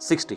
60,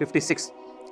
56,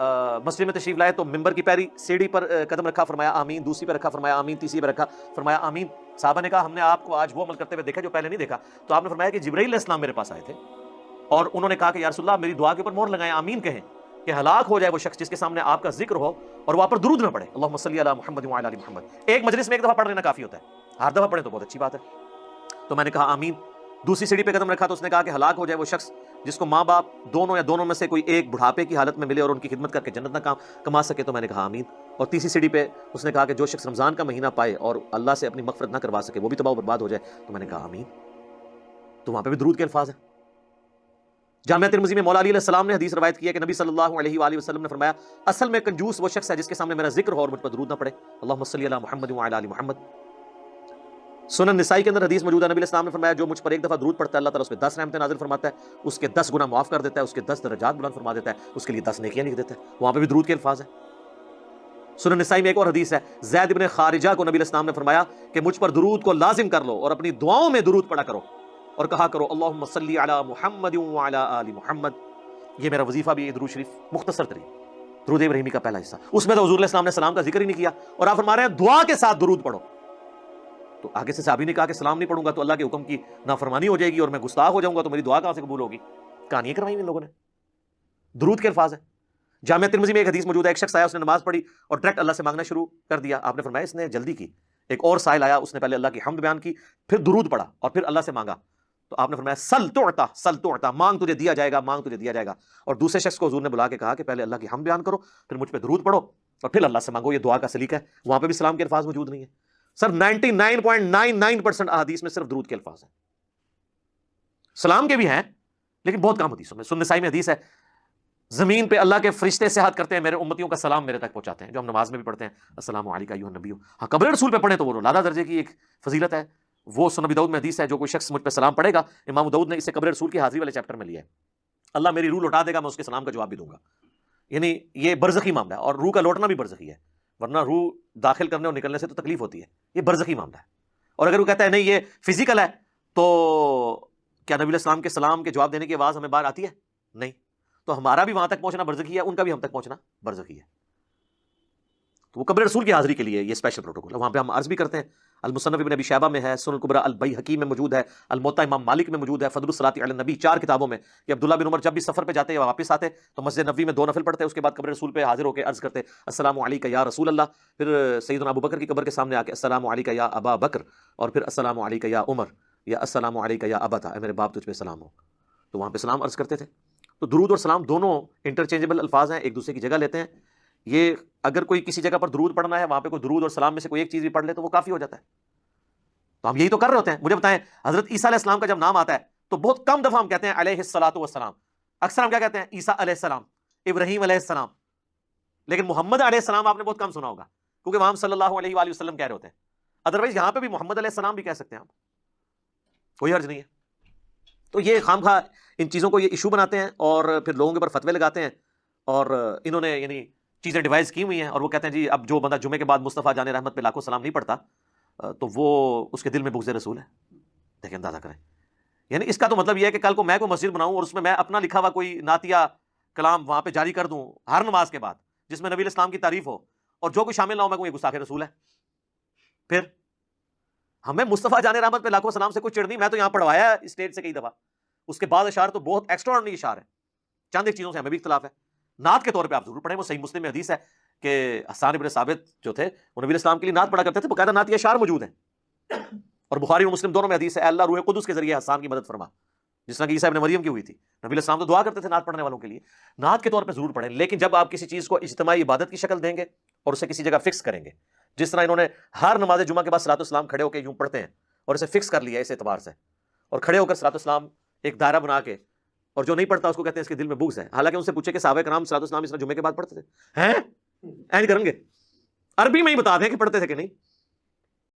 مسجد میں تشریف لائے تو ممبر کی پیری سیڑھی پر قدم رکھا، فرمایا آمین، دوسری پہ رکھا، فرمایا آمین، تیسری پہ رکھا، فرمایا آمین۔ صحابہ نے کہا ہم نے آپ کو آج وہ عمل کرتے ہوئے دیکھا جو پہلے نہیں دیکھا۔ تو آپ نے فرمایا کہ جبرائیل علیہ السلام میرے پاس آئے تھے اور انہوں نے کہا کہ یا رسول اللہ میری دعا کے اوپر مہر لگائیں، آمین کہیں کہ ہلاک ہو جائے وہ شخص جس کے سامنے آپ کا ذکر ہو اور وہاں پر درود نہ پڑھے، اللہم صلی علی محمد وعلی آل محمد۔ ایک مجلس میں ایک دفعہ پڑھ لینا کافی ہوتا ہے، ہر دفعہ پڑھیں تو بہت اچھی بات ہے۔ تو میں نے کہا آمین۔ دوسری سیڑھی پہ قدم رکھا تو اس نے کہا کہ ہلاک ہو جائے وہ شخص جس کو ماں باپ دونوں یا دونوں میں سے کوئی ایک بڑھاپے کی حالت میں ملے اور ان کی خدمت کر کے جنت نہ کما سکے، تو میں نے کہا آمین۔ اور تیسری سیڑھی پہ اس نے کہا کہ جو شخص رمضان کا مہینہ پائے اور اللہ سے اپنی مغفرت نہ کروا سکے، وہ بھی تباہ و برباد ہو جائے، تو میں نے کہا آمین۔ تو وہاں پہ بھی درود کے الفاظ ہیں۔ جامعہ ترمذی میں مولا علی علیہ السلام نے حدیث روایت کی ہے کہ نبی صلی اللہ علیہ وآلہ وسلم نے فرمایا اصل میں کنجوس وہ شخص ہے جس کے سامنے میرا ذکر ہو اور مجھ پر درود نہ پڑے، اللہم صلی علی محمد وعلی آل محمد۔ سنن نسائی کے اندر حدیث موجود ہے، نبی علیہ السلام نے فرمایا جو مجھ پر ایک دفعہ درود پڑتا ہے اللہ تعالیٰ اس پہ 10 رحمتیں نازل فرماتا ہے، اس کے 10 گناہ معاف کر دیتا ہے، اس کے 10 درجات بلند فرما دیتا ہے، اس کے لیے 10 نیکیاں لکھ دیتا ہے۔ وہاں پہ بھی درود کے الفاظ ہیں۔ سنن نسائی میں ایک اور حدیث ہے، زید ابن خارجہ کو نبی علیہ السلام نے فرمایا کہ مجھ پر درود کو لازم کر لو اور اپنی دعاؤں میں درود پڑھا کرو اور کہا کرو اللہم صلی علی محمد وعلی آل محمد۔ یہ میرا وظیفہ بھی ہے، درود شریف مختصر ترین درود ابراہیمی کا پہلا حصہ، اس میں تو حضور علیہ السلام نے سلام کا ذکر ہی نہیں کیا، اور آپ فرما رہے ہیں دعا کے ساتھ درود پڑھو۔ تو آگے سے صحابی نے کہا کہ سلام نہیں پڑھوں گا تو اللہ کے حکم کی نافرمانی ہو جائے گی اور میں گستاخ ہو جاؤں گا، تو میری دعا کہاں سے قبول ہوگی؟ کہانیاں کروائی ان لوگوں نے۔ درود کے الفاظ ہیں۔ جامعہ ترمذی میں ایک حدیث موجود ہے، ایک شخص آیا، اس نے نماز پڑھی اور ڈائریکٹ اللہ سے مانگنا شروع کر دیا۔ آپ نے فرمایا اس نے جلدی کی۔ ایک اور سائل آیا، اس نے پہلے اللہ کی حمد بیان کی، پھر درود پڑھا اور پھر اللہ سے مانگا۔ تو آپ نے فرمایا سل تعطا، سل تعطا، مانگ تجھے دیا جائے گا، مانگ تجھے دیا جائے گا۔ اور دوسرے شخص کو حضور نے بلا کے کہا کہ پہلے اللہ کی حمد بیان کرو، پھر مجھ پہ درود پڑھو اور پھر اللہ سے مانگو، یہ دعا کا سلیقہ ہے۔ وہاں پہ بھی سلام کے الفاظ موجود نہیں ہے۔ سر 99.99% احادیث میں صرف درود کے الفاظ ہیں، سلام کے بھی ہیں لیکن بہت کم حدیثوں میں۔ سنن نسائی میں حدیث ہے زمین پہ اللہ کے فرشتے سیاحت کرتے ہیں، میرے امتیوں کا سلام میرے تک پہنچاتے ہیں، جو ہم نماز میں بھی پڑھتے ہیں السلام علیکم ایھا النبی۔ ہاں قبر رسول پہ پڑھیں تو وہ اعلیٰ درجے کی ایک فضیلت ہے۔ وہ سنن ابی داؤد میں حدیث ہے جو کوئی شخص مجھ پہ سلام پڑھے گا، امام داؤد نے اسے قبر رسول کی حاضری والے چیپٹر میں لیا ہے، اللہ میری روح لوٹا دے گا، میں اس کے سلام کا جواب بھی دوں گا۔ یعنی یہ برزخی معاملہ ہے، اور روح کا لوٹنا بھی برزخی ہے، ورنہ روح داخل کرنے اور نکلنے سے تو تکلیف ہوتی ہے، یہ برزخی معاملہ ہے۔ اور اگر وہ کہتا ہے نہیں یہ فزیکل ہے، تو کیا نبی علیہ السلام کے سلام کے جواب دینے کی آواز ہمیں باہر آتی ہے؟ نہیں۔ تو ہمارا بھی وہاں تک پہنچنا برزخی ہے، ان کا بھی ہم تک پہنچنا برزخی ہے۔ تو وہ قبر رسول کی حاضری کے لیے یہ اسپیشل پروٹوکول ہے، وہاں پہ ہم عرض بھی کرتے ہیں۔ المصنف ابن ابی شیبہ میں ہے، سنن الکبریٰ البیہقی میں موجود ہے، الموطا امام مالک میں موجود ہے، فضل الصلاۃ علی النبی 4 کتابوں میں، کہ عبداللہ بن عمر جب بھی سفر پہ جاتے یا واپس آتے تو مسجد نبوی میں 2 نفل پڑھتے، اس کے بعد قبر رسول پہ حاضر ہو کے عرض کرتے السلام علیک یا رسول اللہ، پھر سیدنا ابو بکر کی قبر کے سامنے آ کے السلام علیک یا ابا بکر، اور پھر السلام علیک یا عمر، یا السلام علیک یا ابتا، اے میرے باپ تجھ پہ سلام ہو۔ تو وہاں پہ سلام عرض کرتے تھے۔ تو درود اور سلام دونوں انٹرچینجبل الفاظ ہیں، ایک دوسرے کی جگہ لیتے ہیں۔ یہ اگر کوئی کسی جگہ پر درود پڑھنا ہے، وہاں پہ کوئی درود اور سلام میں سے کوئی ایک چیز بھی پڑھ لے تو وہ کافی ہو جاتا ہے۔ تو ہم یہی تو کر رہے ہوتے ہیں۔ مجھے بتائیں حضرت عیسیٰ علیہ السلام کا جب نام آتا ہے تو بہت کم دفعہ ہم کہتے ہیں علیہ الصلاۃ والسلام، اکثر ہم کیا کہتے ہیں عیسیٰ علیہ السلام، ابراہیم علیہ السلام، لیکن محمد علیہ السلام آپ نے بہت کم سنا ہوگا، کیونکہ وہاں ہم صلی اللہ علیہ وآلہ وسلم کہہ رہے ہوتے ہیں۔ ادروائز یہاں پہ بھی محمد علیہ السلام بھی کہہ سکتے ہیں آپ، کوئی حرج نہیں ہے۔ تو یہ خام خواہ ان چیزوں کو یہ ایشو بناتے ہیں اور پھر لوگوں کے اوپر فتوے لگاتے ہیں، اور انہوں نے یعنی چیزیں ڈیوائز کی ہوئی ہیں، اور وہ کہتے ہیں جی اب جو بندہ جمعے کے بعد مصطفیٰ جان رحمت پہ لاکھوں سلام نہیں پڑھتا تو وہ اس کے دل میں بغض رسول ہے۔ دیکھیں اندازہ کریں، یعنی اس کا تو مطلب یہ ہے کہ کل کو میں کوئی مسجد بناؤں اور اس میں میں اپنا لکھا ہوا کوئی نعتیہ کلام وہاں پہ جاری کر دوں ہر نماز کے بعد جس میں نبی علیہ السلام کی تعریف ہو، اور جو کوئی شامل نہ ہو میں کہوں یہ گستاخ رسول ہے۔ پھر ہمیں مصطفیٰ جان رحمت پہ لاکھوں سلام سے کوئی چڑھ نہیں، میں تو یہاں پڑھوایا ہے اسٹیج سے کئی دفعہ، اس کے بعد اشعار تو بہت ایکسٹراآرڈنری اشعار ہیں، چند ایک چیزوں سے ہمیں بھی اختلاف ہے۔ نعت کے طور پہ آپ ضرور پڑھیں، وہ صحیح مسلم میں حدیث ہے کہ حسان ابن ثابت جو تھے وہ نبی علیہ السلام کے لیے نعت پڑھا کرتے تھے، باقاعدہ نعت اشعار موجود ہیں، اور بخاری و مسلم دونوں میں حدیث ہے اے اللہ روح قدس کے ذریعے حسان کی مدد فرما، جس طرح کہ عیسیٰ ابن مریم کی ہوئی تھی۔ نبی علیہ السلام تو دعا کرتے تھے نعت پڑھنے والوں کے لیے، نعت کے طور پہ ضرور پڑھیں، لیکن جب آپ کسی چیز کو اجتماعی عبادت کی شکل دیں گے اور اسے کسی جگہ فکس کریں گے، جس طرح انہوں نے ہر نماز جمعہ کے بعد صلاۃ السلام کھڑے ہو کے یوں پڑھتے ہیں اور اسے فکس کر لیا اس اعتبار سے، اور کھڑے ہو کر صلاۃ السلام ایک دائرہ بنا کے، اور جو نہیں پڑھتا اس کو کہتے ہیں اس کے دل میں بغض ہے۔ حالانکہ ان سے پوچھے کہ صحابہ کرام صلاۃ السلام اس طرح جمعے کے بعد پڑھتے تھے، ہیں این کریں گے، عربی میں ہی بتا دیں کہ پڑھتے تھے کہ نہیں۔